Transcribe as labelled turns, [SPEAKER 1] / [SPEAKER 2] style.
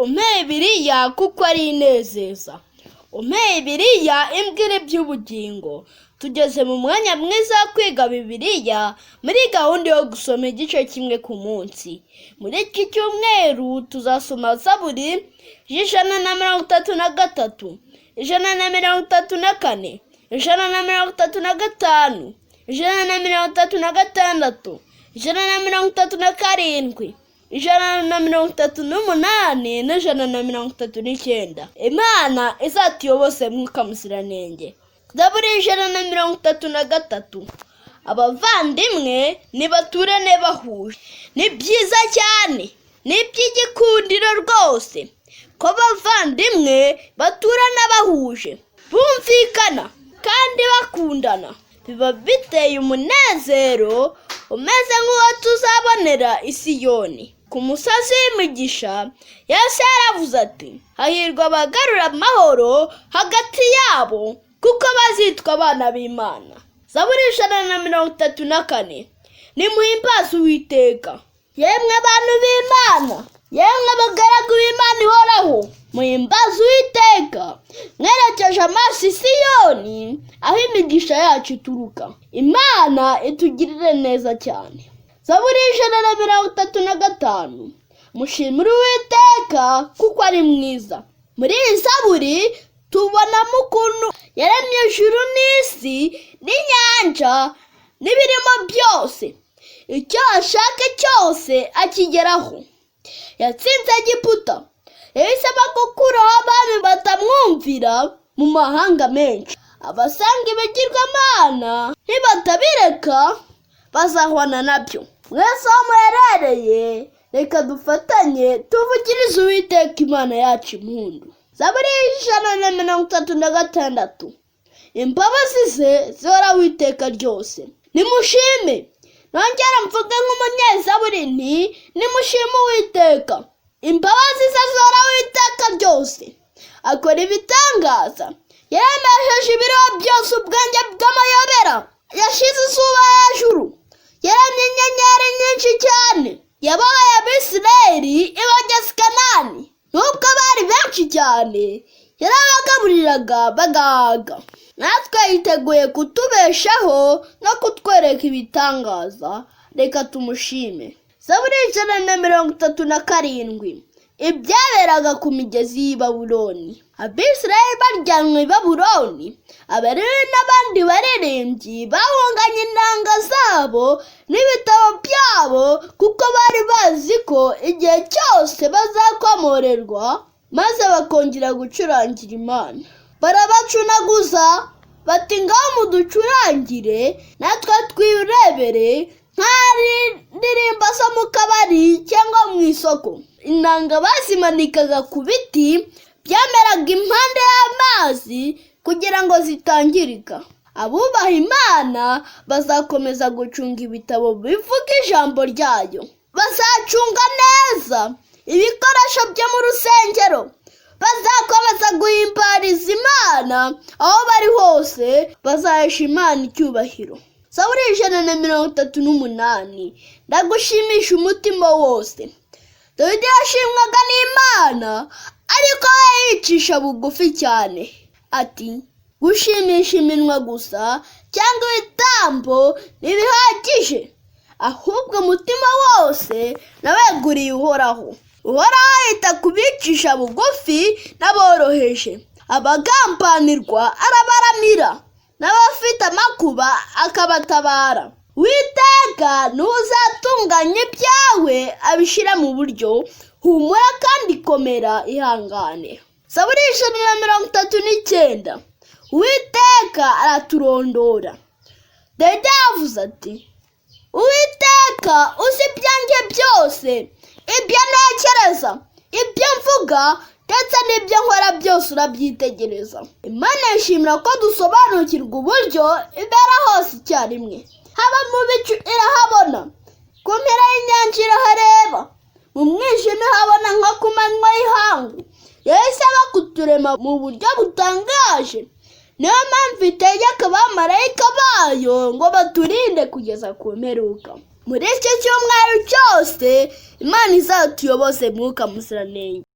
[SPEAKER 1] umpeye Bibiliya kuko ari inezeza. Umpeye Bibiliya imbwira iby'ubugingo. Tugeze mu mwanya mwiza wo kwiga Bibiliya muri gahunda yo gusoma igice kimwe ku munsi. Muri iki cyumweru tuzasoma Zaburi y'Ijana na 33, Ijana na 34, Ijana na 35, Ijana na 36, Ijana na 37, Ijana na 38 n'Ijana na 39. Imana izatuyobose Mwuka Muziranenge. Zaburi y'Ijana na 33. Abavandimwe nibaturane bahuje. Ni byiza cyane, ni iby'igikundiro rwose ko abavandimwe baturana bahuje, bumvikana kandi bakundana. Biba biteye umunezero umeze nk'uwo tuzabonera i Siyoni ku musozi w'imigisha. Yesu yaravuze ati, hahirwa abagarura amahoro hagati yabo, kuko bazitwa abana b'Imana. Zaburi y'Ijana na 34. Nimuhimbaze Uwiteka, yemwe abantu b'Imana, yemwe abagaragu b'Imana ihoraho, muhimbaze Uwiteka mwerekeje amaso i Siyoni, aho imigisha yacu ituruka. Imana itugirire neza cyane. Zaburi y'Ijana na 35. Mushimire Uwiteka kuko ari mwiza. Muri iyi Zaburi tubonamo ukuntu yaremye ijuru n'isi n'inyanja n'ibirimo byose. Icyo ashaka cyose akigeraho. Yatsinze Egiputa, yahisemo gukuraho abami batamwumvira mu mahanga menshi. Abasanga ibigirwamana nibatabireka bazahwana nabyo. Mwese aho muherereye, reka dufatanye tuvugirize Uwiteka Imana yacu impundu. Zaburi y'Ijana na 36. Imbabazi ze zihoraho iteka ryose. Nimushime. Nongera mvuge nk'umunyezaburi nti, nimushime Uwiteka. Imbabazi ze zihoraho iteka ryose. Akora ibitangaza. Yaremesheje ibiriho byose ubwenge bw'amayobera. Yashize izuba hejuru. Yaremye inyenyeri nyinshi cyane. Yabahaye Abisirayeli ibageza i Kanani. Nubwo bari benshi cyane, yarabagaburiraga bagahaga. Natwe yiteguye kutubeshaho no kutwereka ibitangaza. Reka tumushime. Zaburi y'Ijana na 37. Ibyaberaga ku migezi y'i Babuloni. Abisirayeli bajyanwe i Babuloni, Abalewi n'abandi baririmbyi bahunganye inanga zabo n'ibitabo byabo, kuko bari bazi ko igihe cyose bazakomorerwa maze bakongera gucurangira Imana. Barabacunaguza bati, ngaho muducurangire natwe twirebere nk'ari ndirimbo zo mu kabari cyangwa mu isoko. Inanga bazimanikaga ku biti byameraga impande y'amazi kugira ngo zitangirika. Abubaha Imana bazakomeza gucunga ibitabo bivuga ijambo ryayo. Bazacunga neza ibikoresho byo mu rusengero. Bazakomeza guhimbariza Imana aho bari hose. Bazahesha Imana icyubahiro. Zaburi y'Ijana na 38. Ndagushimisha umutima wose. Dawidi yashimwaga n'Imana, ariko we yicisha bugufi cyane. Ati, gushimisha iminwa gusa cyangwa ibitambo ntibihagije, ahubwo umutima wose naweguriye Uhoraho. Uhoraho yita ku bicisha bugufi n'aboroheje. Abagambanirwa arabaramira, n'abafite amakuba akabatabara. Uwiteka ntuzatunganya ibyawe abishyira mu buryo. Humura kandi komera ihangane. Zaburi y'Ijana na 39. Uwiteka araturondora. Dawidi yavuze ati, Uwiteka uzi ibyanjye byose, ibyo ntekereza, ibyo mvuga ndetse n'ibyo nkora byose urabyitegereza. Imana yishimira ko dusobanukirwa uburyo ibera hose icyarimwe. Haba mu bicu irahabona, ku mpera y'inyanja irahareba, mu mwijima ihabona nko ku manywa y'ihangu. Yahisemo kuturema mu buryo butangaje. Niyo mpamvu itegeka abamarayika bayo ngo baturinde kugeza ku mperuka. Muri iki cyumweru cyose Imana izatuyobose Mwuka Muziranenge.